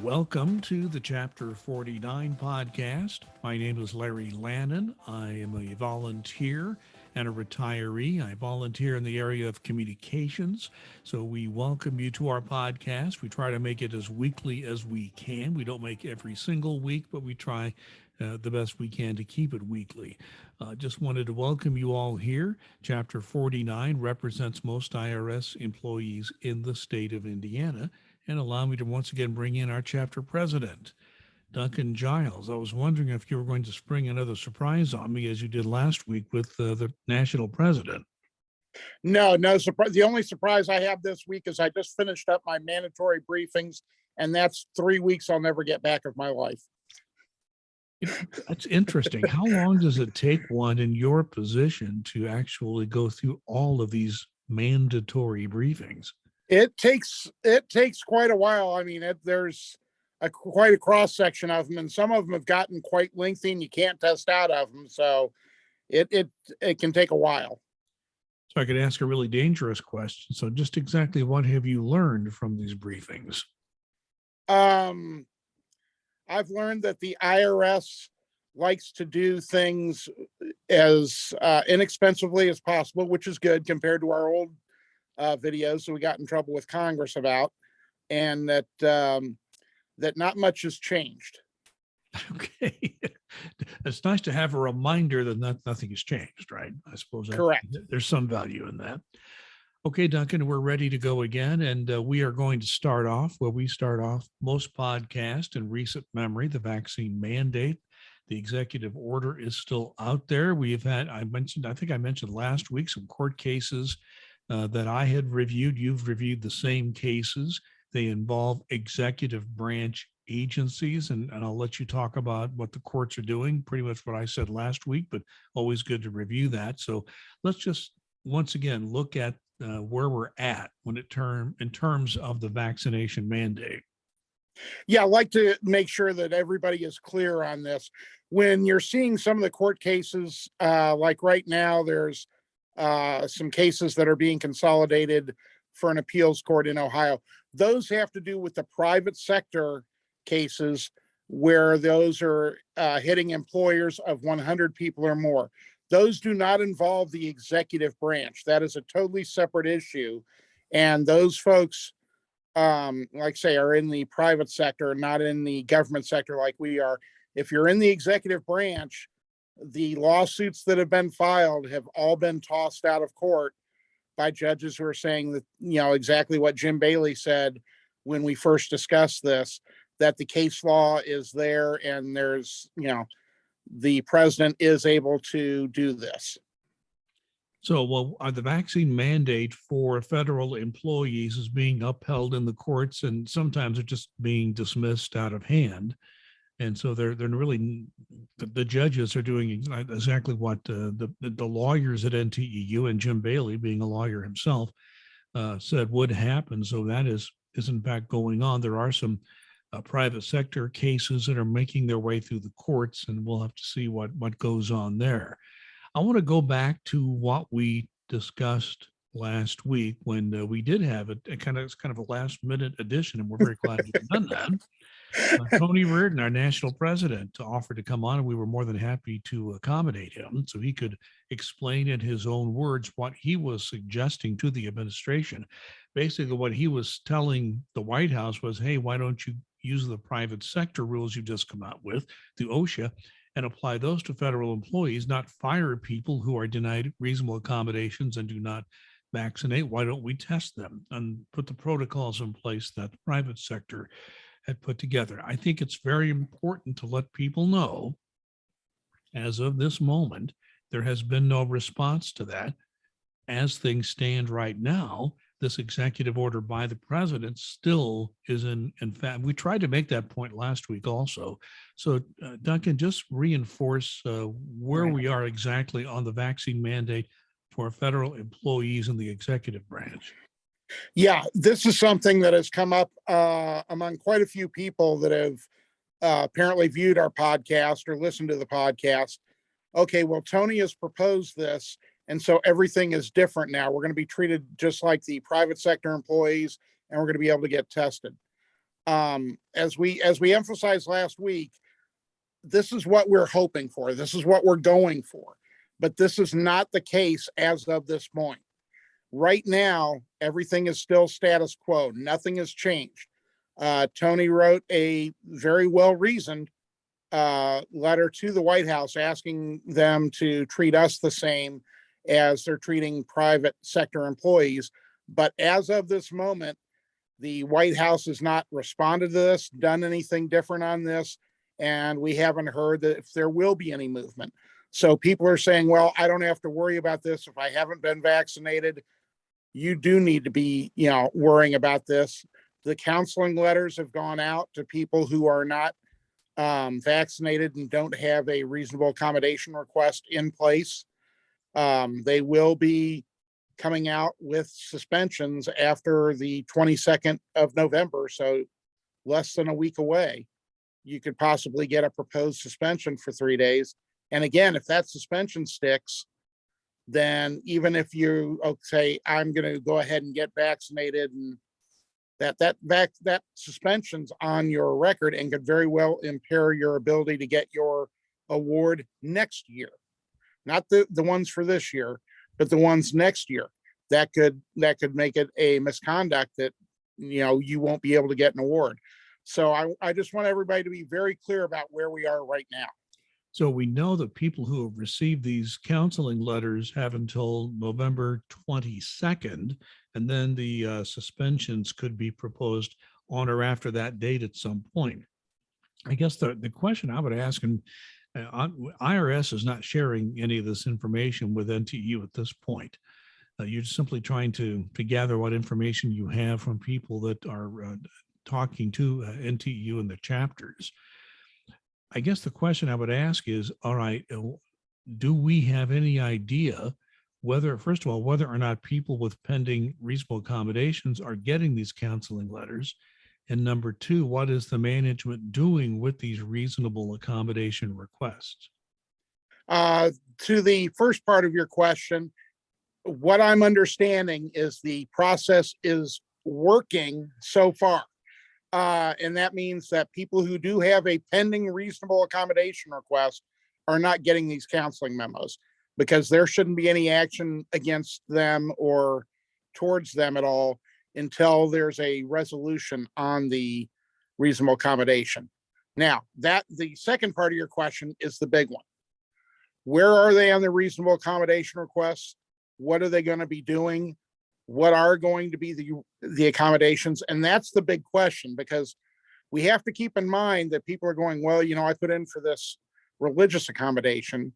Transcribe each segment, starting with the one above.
Welcome to the Chapter 49 podcast. My name is Larry Lannan. I am a volunteer and a retiree. I volunteer in the area of communications. So we welcome you to our podcast. We try to make it as weekly as we can. We don't make every single week, but we try the best we can to keep it weekly. Just wanted to welcome you all here. Chapter 49 represents most IRS employees in the state of Indiana, and allow me to once again bring in our chapter president, Duncan Giles. I was wondering if you were going to spring another surprise on me as you did last week with the national president. No surprise. The only surprise I have this week is I just finished up my mandatory briefings, and that's 3 weeks I'll never get back of my life. That's interesting. How long does it take one in your position to actually go through all of these mandatory briefings? It takes quite a while. I mean, there's quite a cross section of them, and some of them have gotten quite lengthy, and you can't test out of them. So it can take a while. So I could ask a really dangerous question. So just exactly what have you learned from these briefings? I've learned that the IRS likes to do things as inexpensively as possible, which is good compared to our old videos that we got in trouble with Congress about, and that not much has changed. Okay. It's nice to have a reminder that nothing has changed, right? I suppose Correct. There's some value in that. Okay, Duncan, we're ready to go again, and we are going to start off where we start off most podcasts in recent memory, the vaccine mandate. The executive order is still out there. I think I mentioned last week, some court cases that I had reviewed. You've reviewed the same cases. They involve executive branch agencies, and I'll let you talk about what the courts are doing, pretty much what I said last week, but always good to review that. So let's just once again look at where we're at in terms of the vaccination mandate. Yeah, I'd like to make sure that everybody is clear on this. When you're seeing some of the court cases, like right now, there's some cases that are being consolidated for an appeals court in Ohio. Those have to do with the private sector cases where those are hitting employers of 100 people or more. Those do not involve the executive branch. That is a totally separate issue. And those folks, like I say, are in the private sector, not in the government sector like we are. If you're in the executive branch, the lawsuits that have been filed have all been tossed out of court by judges who are saying that, exactly what Jim Bailey said when we first discussed this, that the case law is there and there's, the president is able to do this. So, the vaccine mandate for federal employees is being upheld in the courts, and sometimes they're just being dismissed out of hand. And so they're really, the judges are doing exactly what the lawyers at NTEU and Jim Bailey, being a lawyer himself, said would happen. So that is in fact going on. There are some private sector cases that are making their way through the courts, and we'll have to see what goes on there. I want to go back to what we discussed last week when we did have it's kind of a last minute edition, and we're very glad we've done that. Tony Reardon, our national president, offered to come on, and we were more than happy to accommodate him so he could explain in his own words what he was suggesting to the administration. Basically, what he was telling the White House was, hey, why don't you use the private sector rules you just come out with, the OSHA, and apply those to federal employees, not fire people who are denied reasonable accommodations and do not vaccinate. Why don't we test them and put the protocols in place that the private sector had put together? I think it's very important to let people know, as of this moment, there has been no response to that. As things stand right now, this executive order by the president still is in fact, we tried to make that point last week also. So Duncan, just reinforce where we are exactly on the vaccine mandate for federal employees in the executive branch. Yeah, this is something that has come up among quite a few people that have apparently viewed our podcast or listened to the podcast. Okay, well, Tony has proposed this, and so everything is different now. We're going to be treated just like the private sector employees, and we're going to be able to get tested. As we emphasized last week, this is what we're hoping for. This is what we're going for. But this is not the case as of this point. Right now, everything is still status quo. Nothing has changed. Tony wrote a very well-reasoned letter to the White House asking them to treat us the same as they're treating private sector employees. But as of this moment, the White House has not responded to this, done anything different on this, and we haven't heard that if there will be any movement. So people are saying, well, I don't have to worry about this if I haven't been vaccinated. You do need to be, worrying about this. The counseling letters have gone out to people who are not vaccinated and don't have a reasonable accommodation request in place. They will be coming out with suspensions after the 22nd of November. So less than a week away, you could possibly get a proposed suspension for 3 days. And again, if that suspension sticks, then even if you say, I'm going to go ahead and get vaccinated, and that suspension's on your record and could very well impair your ability to get your award next year. Not the ones for this year, but the ones next year. That could make it a misconduct that you won't be able to get an award. So I just want everybody to be very clear about where we are right now. So we know that people who have received these counseling letters have until November 22nd, and then the suspensions could be proposed on or after that date at some point. I guess the question I would ask, and IRS is not sharing any of this information with NTU at this point. You're simply trying to gather what information you have from people that are talking to NTU and the chapters. I guess the question I would ask is, all right, do we have any idea whether, first of all, whether or not people with pending reasonable accommodations are getting these counseling letters? And number two, what is the management doing with these reasonable accommodation requests? To the first part of your question, what I'm understanding is the process is working so far. And that means that people who do have a pending reasonable accommodation request are not getting these counseling memos, because there shouldn't be any action against them or towards them at all until there's a resolution on the reasonable accommodation. Now, the second part of your question is the big one. Where are they on the reasonable accommodation requests? What are they going to be doing? What are going to be the accommodations? And that's the big question, because we have to keep in mind that people are going, well, I put in for this religious accommodation.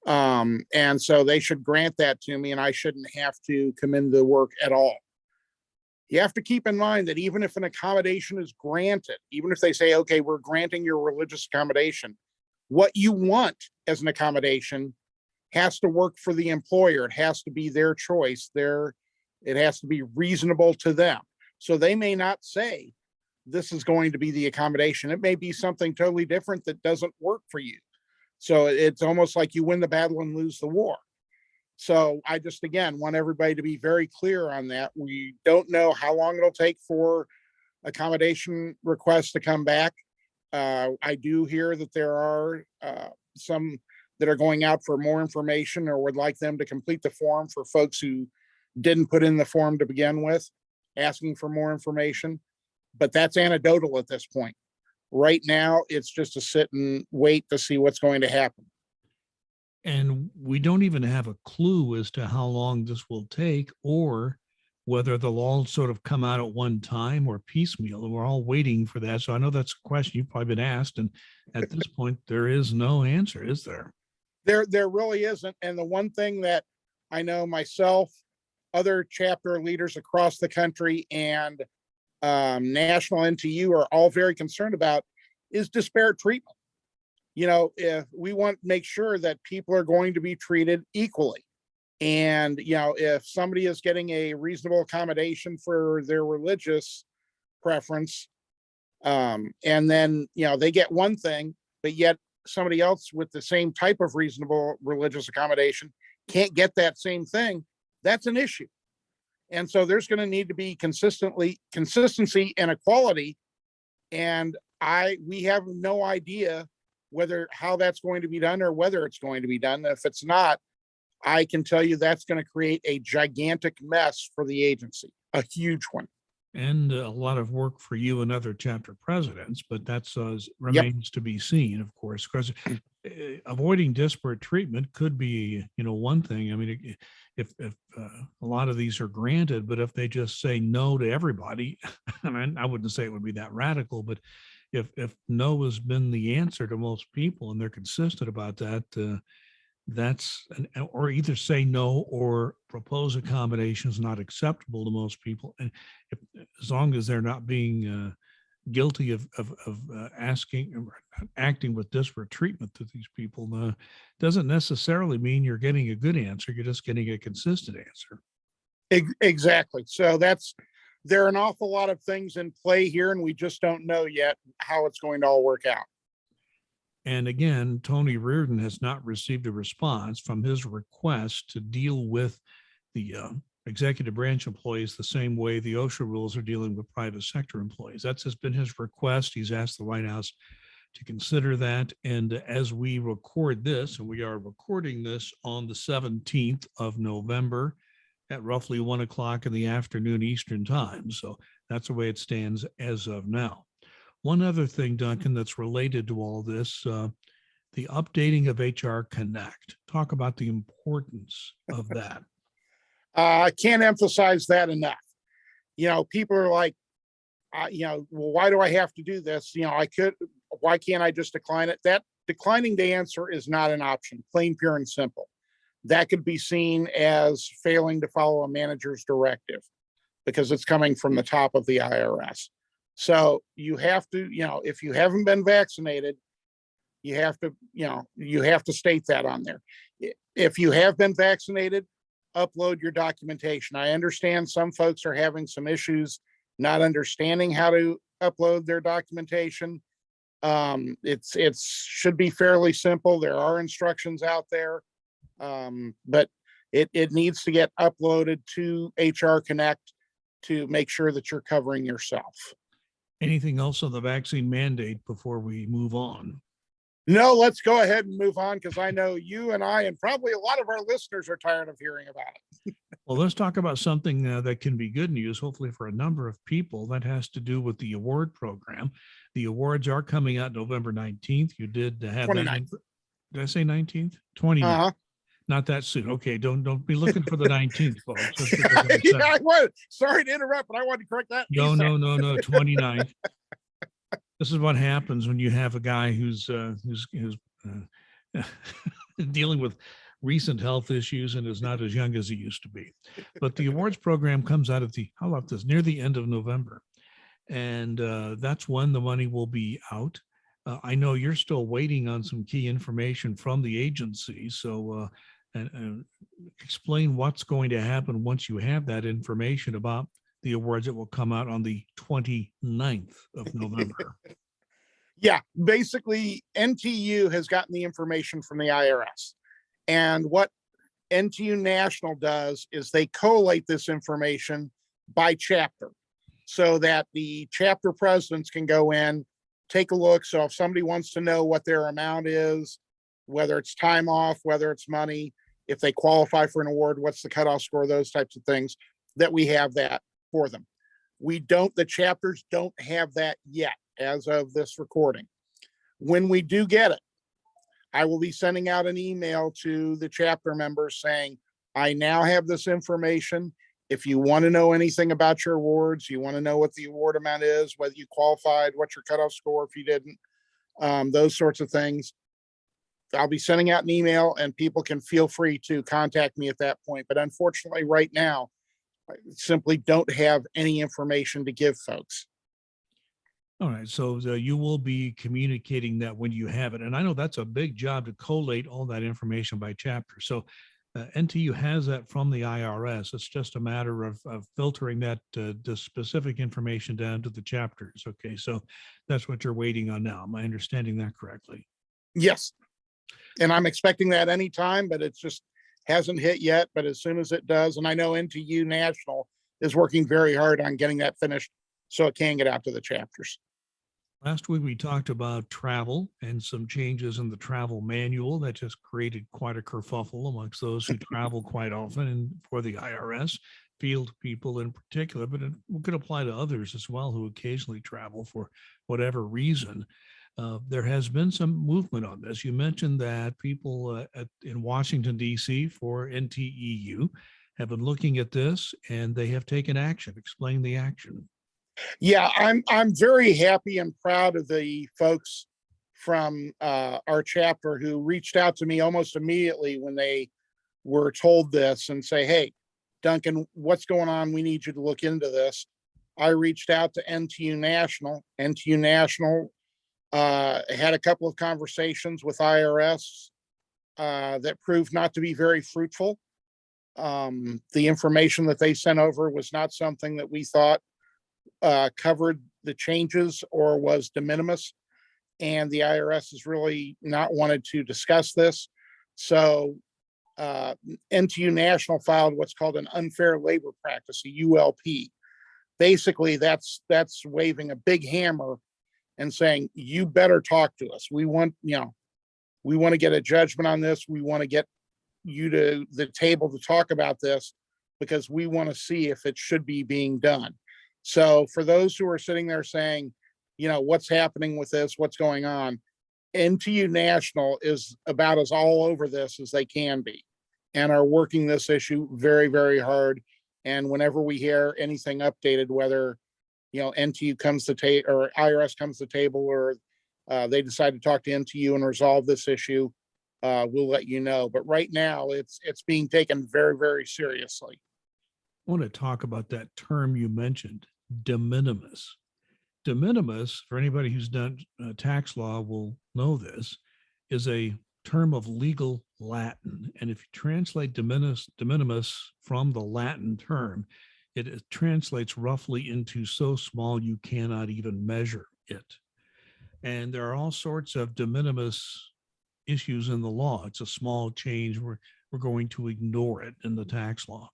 And so they should grant that to me and I shouldn't have to come into work at all. You have to keep in mind that even if an accommodation is granted, even if they say, okay, we're granting your religious accommodation, what you want as an accommodation has to work for the employer. It has to be their choice. It has to be reasonable to them. So they may not say this is going to be the accommodation. It may be something totally different that doesn't work for you. So it's almost like you win the battle and lose the war. So I just, again, want everybody to be very clear on that. We don't know how long it'll take for accommodation requests to come back. I do hear that there are some that are going out for more information or would like them to complete the form for folks who didn't put in the form to begin with, asking for more information. But that's anecdotal at this point. Right now, it's just to sit and wait to see what's going to happen. And we don't even have a clue as to how long this will take, or whether they'll all sort of come out at one time or piecemeal. And we're all waiting for that. So I know that's a question you've probably been asked. And at this point, there is no answer, is there? There really isn't. And the one thing that I know myself, other chapter leaders across the country, and national NTU are all very concerned about is disparate treatment. If we want to make sure that people are going to be treated equally. And, if somebody is getting a reasonable accommodation for their religious preference, and then, they get one thing, but yet somebody else with the same type of reasonable religious accommodation can't get that same thing, that's an issue. And so there's going to need to be consistency and equality And we have no idea how that's going to be done or whether it's going to be done. If it's not, I can tell you that's going to create a gigantic mess for the agency, a huge one. And a lot of work for you and other chapter presidents, but that's Yep. remains to be seen, of course, because avoiding disparate treatment could be, one thing. I mean, if a lot of these are granted, but if they just say no to everybody, I mean, I wouldn't say it would be that radical, but if no has been the answer to most people and they're consistent about that, or either say no or propose accommodations not acceptable to most people, and if, as long as they're not being guilty of acting with disparate treatment to these people, doesn't necessarily mean you're getting a good answer. You're just getting a consistent answer. Exactly. So there are an awful lot of things in play here, and we just don't know yet how it's going to all work out. And again, Tony Reardon has not received a response from his request to deal with the executive branch employees the same way the OSHA rules are dealing with private sector employees. That's just been his request. He's asked the White House to consider that. And as we record this, and we are recording this on the 17th of November at roughly 1 o'clock in the afternoon Eastern time. So that's the way it stands as of now. One other thing, Duncan, that's related to all this, the updating of HR Connect. Talk about the importance of that. I can't emphasize that enough. People are like, well, why do I have to do this? Why can't I just decline it? That declining the answer is not an option, plain, pure, and simple. That could be seen as failing to follow a manager's directive because it's coming from the top of the IRS. So you have to, if you haven't been vaccinated, you have to state that on there. If you have been vaccinated, upload your documentation. I understand some folks are having some issues not understanding how to upload their documentation. It should be fairly simple. There are instructions out there, but it needs to get uploaded to HR Connect to make sure that you're covering yourself. Anything else on the vaccine mandate before we move on? No, let's go ahead and move on because I know you and I and probably a lot of our listeners are tired of hearing about it. Well, let's talk about something that can be good news, hopefully for a number of people. That has to do with the award program. The awards are coming out November 19th. You did have 29th. that. Did I say 19th? 29th. Uh-huh. Not that soon. Okay, don't be looking for the 19th, folks. Yeah, I was. Sorry to interrupt, but I wanted to correct that. No, 29th. This is what happens when you have a guy who's dealing with recent health issues and is not as young as he used to be. But the awards program comes out how about this, near the end of November. And that's when the money will be out. I know you're still waiting on some key information from the agency. So and explain what's going to happen once you have that information about the awards that will come out on the 29th of November. Yeah, basically NTU has gotten the information from the IRS. And what NTU National does is they collate this information by chapter so that the chapter presidents can go in, take a look. So if somebody wants to know what their amount is, whether it's time off, whether it's money, if they qualify for an award, what's the cutoff score, those types of things, that we have that for them. The chapters don't have that yet as of this recording. When we do get it, I will be sending out an email to the chapter members saying, I now have this information. If you want to know anything about your awards, you want to know what the award amount is, whether you qualified, what's your cutoff score if you didn't, those sorts of things, I'll be sending out an email and people can feel free to contact me at that point. But unfortunately, right now, I simply don't have any information to give folks. All right. So you will be communicating that when you have it. And I know that's a big job to collate all that information by chapter. So NTU has that from the IRS. It's just a matter of filtering that the specific information down to the chapters. Okay. So that's what you're waiting on now. Am I understanding that correctly? Yes. And I'm expecting that anytime, but it just hasn't hit yet. But as soon as it does, and I know NTU National is working very hard on getting that finished so it can get out to the chapters. Last week, we talked about travel and some changes in the travel manual that just created quite a kerfuffle amongst those who travel quite often and for the IRS, field people in particular, but it could apply to others as well who occasionally travel for whatever reason. There has been some movement on this. You mentioned that people in Washington, D.C. for NTEU have been looking at this and they have taken action. Explain the action. Yeah, I'm very happy and proud of the folks from our chapter who reached out to me almost immediately when they were told this and say, "Hey, Duncan, what's going on? We need you to look into this." I reached out to NTU National. NTU National had a couple of conversations with IRS that proved not to be very fruitful. The information that they sent over was not something that we thought covered the changes or was de minimis. And the IRS has really not wanted to discuss this. So NTU National filed what's called an unfair labor practice, a ULP. Basically, that's waving a big hammer and saying, you better talk to us. We want to get a judgment on this. We want to get you to the table to talk about this because we want to see if it should be being done. So for those who are sitting there saying, what's happening with this, what's going on, NTU National is about as all over this as they can be and are working this issue very, very hard. And whenever we hear anything updated, whether, NTU comes to table or IRS comes to table or they decide to talk to NTU and resolve this issue, we'll let you know. But right now it's being taken very, very seriously. I want to talk about that term you mentioned, de minimis. De minimis, for anybody who's done tax law will know this, is a term of legal Latin. And if you translate de minimis from the Latin term, it translates roughly into so small you cannot even measure it. And there are all sorts of de minimis issues in the law. It's a small change. We're going to ignore it in the tax law.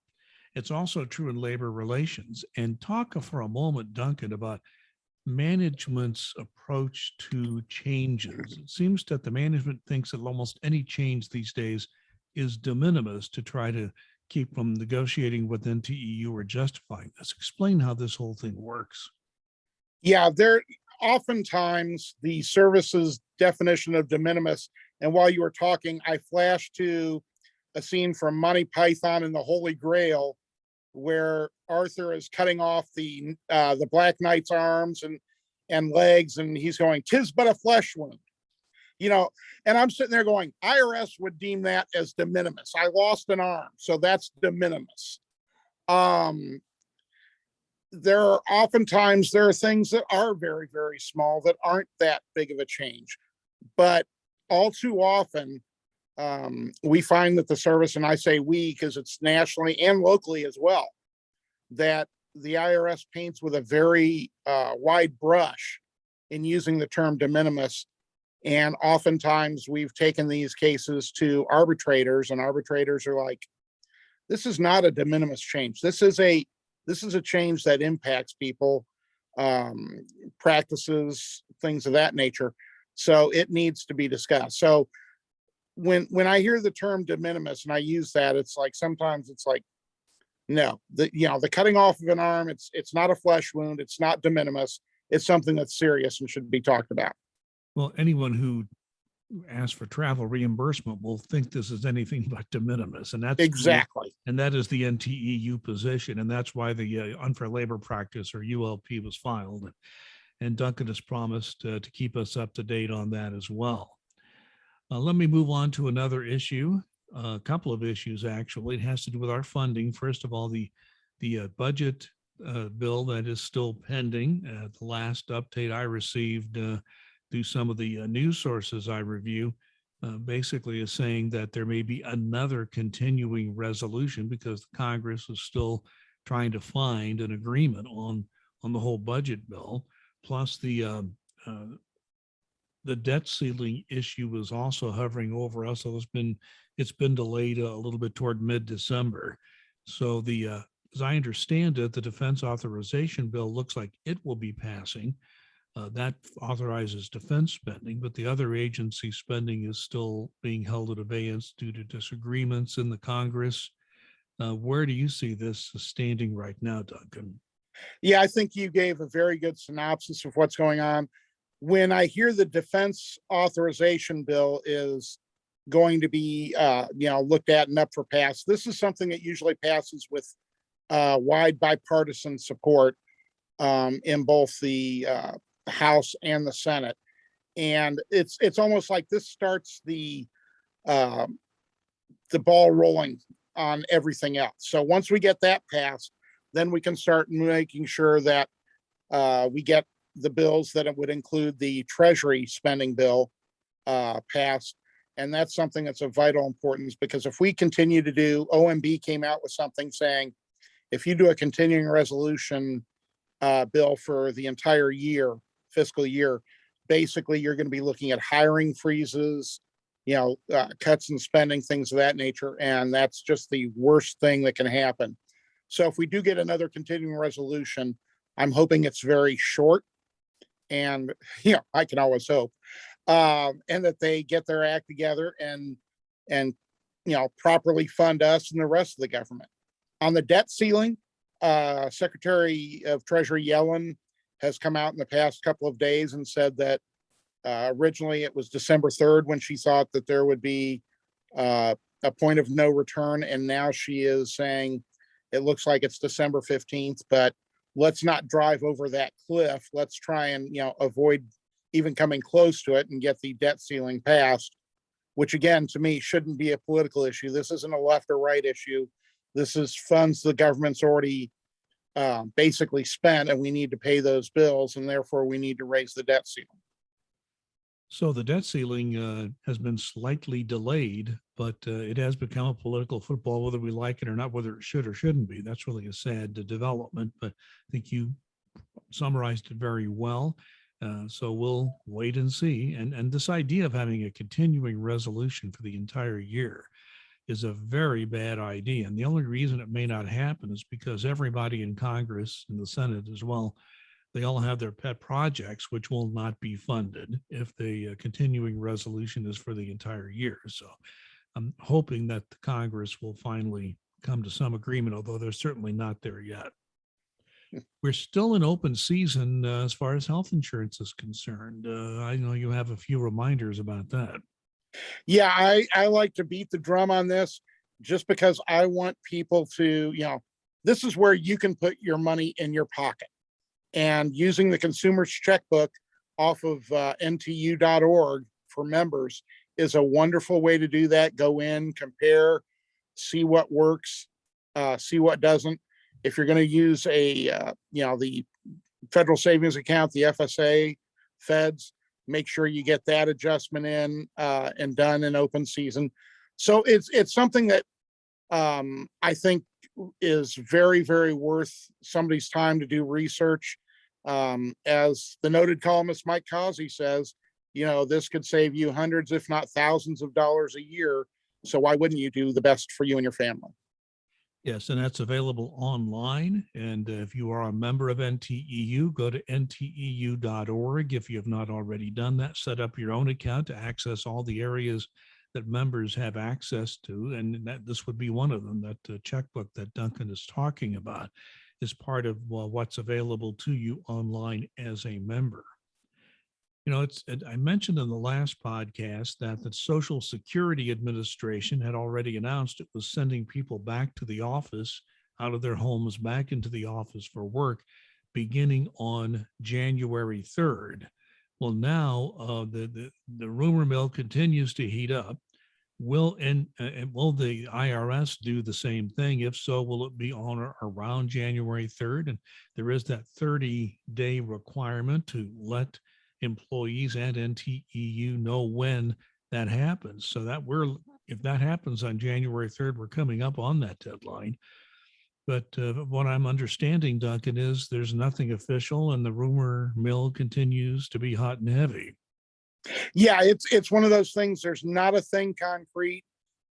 It's also true in labor relations. And talk for a moment, Duncan, about management's approach to changes. It seems that the management thinks that almost any change these days is de minimis to try to keep from negotiating with NTEU or justifying this. Explain how this whole thing works. Yeah, there oftentimes the services definition of de minimis. And while you were talking, I flashed to a scene from Monty Python and the Holy Grail, where Arthur is cutting off the Black Knight's arms and legs, and he's going, "'Tis but a flesh wound," And I'm sitting there going, IRS would deem that as de minimis. I lost an arm, so that's de minimis. There are things that are very, very small that aren't that big of a change, but all too often we find that the service, and I say we because it's nationally and locally as well, that the IRS paints with a very wide brush in using the term de minimis. And oftentimes we've taken these cases to arbitrators, and arbitrators are like, this is not a de minimis change. This is a change that impacts people, practices, things of that nature. So it needs to be discussed. So when I hear the term de minimis and I use that, it's like sometimes it's like, no, the cutting off of an arm, it's not a flesh wound, it's not de minimis, it's something that's serious and should be talked about. Well, anyone who asks for travel reimbursement will think this is anything but de minimis, and that's exactly, and that is the NTEU position, and that's why the unfair labor practice or ULP was filed. And Duncan has promised to keep us up to date on that as well. Let me move on to another issue, a couple of issues actually. It has to do with our funding. First of all, the budget bill that is still pending. The last update I received through some of the news sources I review basically is saying that there may be another continuing resolution because Congress is still trying to find an agreement on the whole budget bill. Plus the debt ceiling issue is also hovering over us. So it's been delayed a little bit toward mid-December. So as I understand it, the defense authorization bill looks like it will be passing. That authorizes defense spending, but the other agency spending is still being held at abeyance due to disagreements in the Congress. Where do you see this standing right now, Duncan? Yeah, I think you gave a very good synopsis of what's going on. When I hear the defense authorization bill is going to be, looked at and up for pass, this is something that usually passes with wide bipartisan support in both the House and the Senate. And it's almost like this starts uh, the ball rolling on everything else. So once we get that passed, then we can start making sure that we get the bills that it would include the Treasury spending bill passed. And that's something that's of vital importance, because if we continue to do, OMB came out with something saying, if you do a continuing resolution bill for the entire year, fiscal year, basically you're going to be looking at hiring freezes, cuts in spending, things of that nature. And that's just the worst thing that can happen. So if we do get another continuing resolution, I'm hoping it's very short, and I can always hope, and that they get their act together and properly fund us and the rest of the government. On the debt ceiling, Secretary of Treasury Yellen has come out in the past couple of days and said that originally it was December 3rd when she thought that there would be a point of no return, and now she is saying it looks like it's December 15th, but let's not drive over that cliff. Let's try and avoid even coming close to it and get the debt ceiling passed, which again, to me, shouldn't be a political issue. This isn't a left or right issue. This is funds the government's already basically spent, and we need to pay those bills, and therefore we need to raise the debt ceiling. So the debt ceiling has been slightly delayed, but it has become a political football, whether we like it or not, whether it should or shouldn't be. That's really a sad development, but I think you summarized it very well. So we'll wait and see. And this idea of having a continuing resolution for the entire year is a very bad idea. And the only reason it may not happen is because everybody in Congress and the Senate as well, they all have their pet projects, which will not be funded if the continuing resolution is for the entire year. So I'm hoping that the Congress will finally come to some agreement, although they're certainly not there yet. We're still in open season as far as health insurance is concerned. I know you have a few reminders about that. Yeah, I like to beat the drum on this just because I want people to, this is where you can put your money in your pocket. And using the consumer's checkbook off of ntu.org for members is a wonderful way to do that. Go in, compare, see what works, see what doesn't. If you're going to use the federal savings account, the FSA, feds, make sure you get that adjustment in and done in open season. So it's something that I think is very, very worth somebody's time to do research. As the noted columnist Mike Causey says, this could save you hundreds, if not thousands of dollars a year. So why wouldn't you do the best for you and your family? Yes, and that's available online. And if you are a member of NTEU, go to nteu.org. If you have not already done that, set up your own account to access all the areas that members have access to. And this would be one of them. That checkbook that Duncan is talking about is part of what's available to you online as a member. I mentioned in the last podcast that the Social Security Administration had already announced it was sending people back to the office, out of their homes, back into the office for work, beginning on January 3rd. Well, now the rumor mill continues to heat up. Will the IRS do the same thing? If so, will it be on or around January 3rd? And there is that 30-day requirement to let employees and NTEU know when that happens. So that if that happens on January 3rd, we're coming up on that deadline. But what I'm understanding, Duncan, is there's nothing official, and the rumor mill continues to be hot and heavy. Yeah, it's one of those things. There's not a thing concrete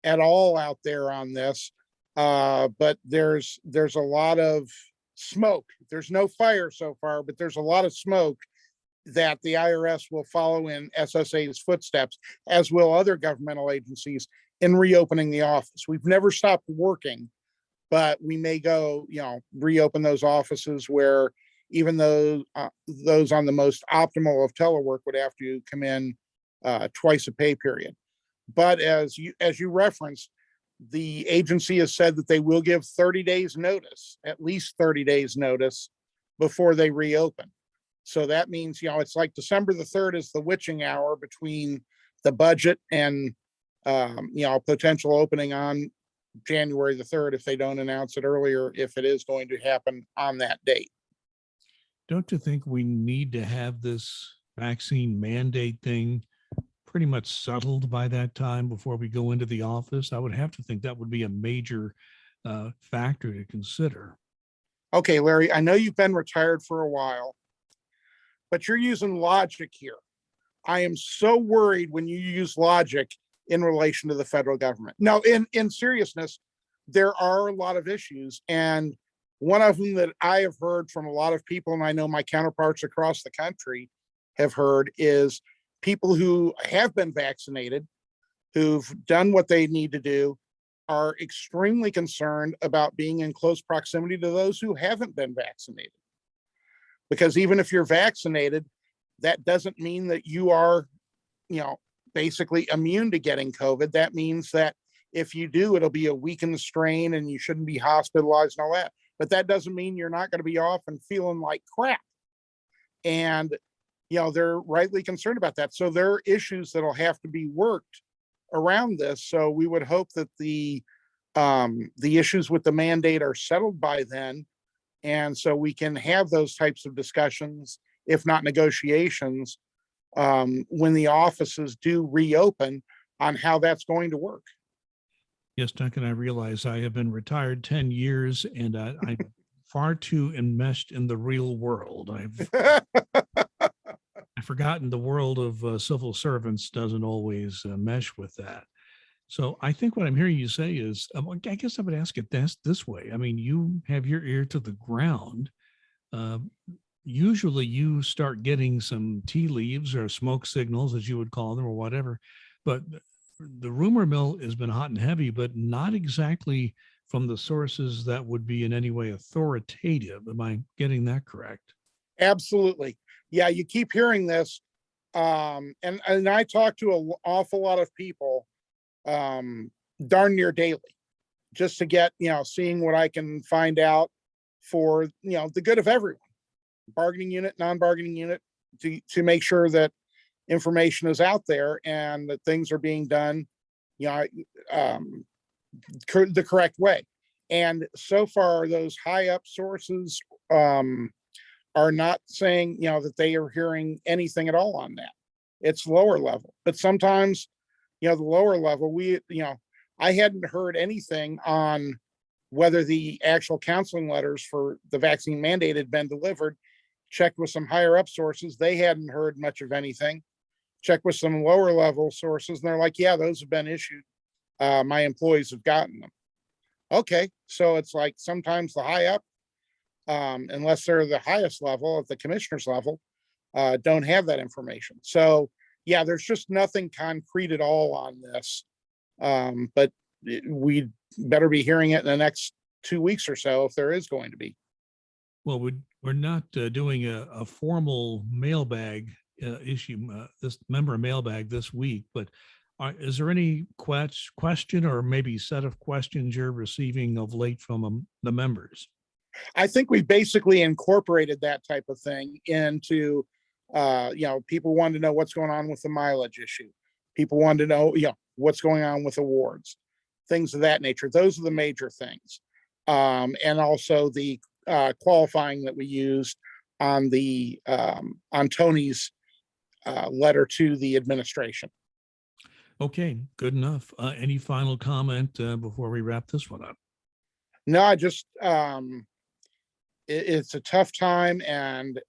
at all out there on this, but there's a lot of smoke. There's no fire so far, but there's a lot of smoke that the IRS will follow in SSA's footsteps, as will other governmental agencies, in reopening the office. We've never stopped working, but we may go, reopen those offices where even though those on the most optimal of telework would have to come in twice a pay period. But as you referenced, the agency has said that they will give 30 days notice, at least 30 days notice, before they reopen. So that means, it's like December the 3rd is the witching hour between the budget and, potential opening on January the 3rd if they don't announce it earlier, if it is going to happen on that date. Don't you think we need to have this vaccine mandate thing pretty much settled by that time before we go into the office? I would have to think that would be a major factor to consider. Okay, Larry, I know you've been retired for a while, but you're using logic here. I am so worried when you use logic in relation to the federal government. Now, in seriousness, there are a lot of issues. And one of them that I have heard from a lot of people, and I know my counterparts across the country have heard, is people who have been vaccinated, who've done what they need to do, are extremely concerned about being in close proximity to those who haven't been vaccinated. Because even if you're vaccinated, that doesn't mean that you are, basically immune to getting COVID. That means that if you do, it'll be a weakened strain and you shouldn't be hospitalized and all that. But that doesn't mean you're not going to be off and feeling like crap. And, they're rightly concerned about that. So there are issues that'll have to be worked around this. So we would hope that the issues with the mandate are settled by then. And so we can have those types of discussions, if not negotiations, when the offices do reopen, on how that's going to work. Yes, Duncan, I realize I have been retired 10 years and I'm far too enmeshed in the real world. I've forgotten the world of civil servants doesn't always mesh with that. So I think what I'm hearing you say is, I guess I would ask it this way. I mean, you have your ear to the ground. Usually you start getting some tea leaves or smoke signals, as you would call them, or whatever. But the rumor mill has been hot and heavy, but not exactly from the sources that would be in any way authoritative. Am I getting that correct? Absolutely. Yeah, you keep hearing this. And I talk to an awful lot of people darn near daily, just to get, seeing what I can find out for, the good of everyone, bargaining unit, non-bargaining unit, to make sure that information is out there and that things are being done, the correct way. And so far, those high up sources are not saying, that they are hearing anything at all on that. It's lower level, but sometimes, the lower level, I hadn't heard anything on whether the actual counseling letters for the vaccine mandate had been delivered. Checked with some higher up sources, they hadn't heard much of anything. Checked with some lower level sources, and they're like, yeah, those have been issued. My employees have gotten them. Okay, so it's like sometimes the high up, unless they're the highest level at the commissioner's level, don't have that information. So yeah, there's just nothing concrete at all on this. But we better be hearing it in the next 2 weeks or so, if there is going to be. Well, we're not doing a formal mailbag issue, this member mailbag this week, but is there any question or maybe set of questions you're receiving of late from the members? I think we basically incorporated that type of thing into, people wanted to know what's going on with the mileage issue. People wanted to know, what's going on with awards, things of that nature. Those are the major things. And also the qualifying that we used on the on Tony's letter to the administration. Okay, good enough. Any final comment before we wrap this one up? No, I just it's a tough time, and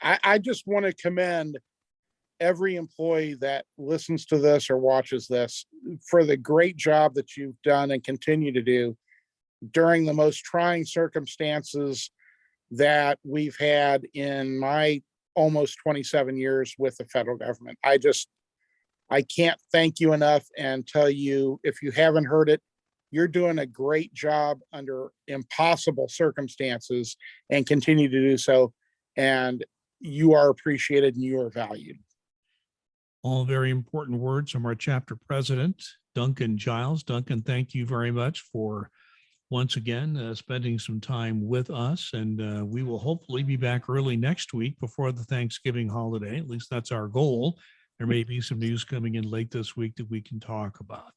I just want to commend every employee that listens to this or watches this for the great job that you've done and continue to do during the most trying circumstances that we've had in my almost 27 years with the federal government. I can't thank you enough and tell you, if you haven't heard it, you're doing a great job under impossible circumstances and continue to do so. And you are appreciated and you are valued. All very important words from our chapter president, Duncan Giles. Duncan, thank you very much for once again spending some time with us. And we will hopefully be back early next week before the Thanksgiving holiday. At least that's our goal. There may be some news coming in late this week that we can talk about.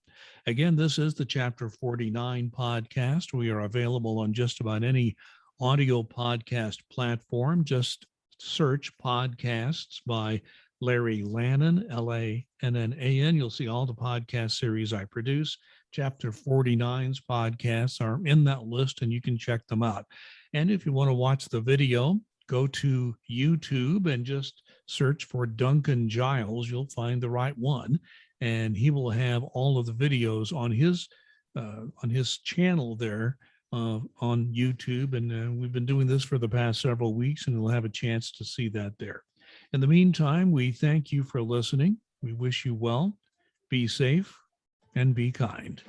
Again, this is the Chapter 49 podcast. We are available on just about any audio podcast platform. Just search podcasts by Larry Lannan, Lannan. You'll see all the podcast series I produce. Chapter 49's podcasts are in that list, and you can check them out. And if you want to watch the video, go to YouTube and just search for Duncan Giles. You'll find the right one, and he will have all of the videos on his channel there on YouTube. And we've been doing this for the past several weeks, and you'll have a chance to see that there. In the meantime, we thank you for listening. We wish you well, be safe, and be kind.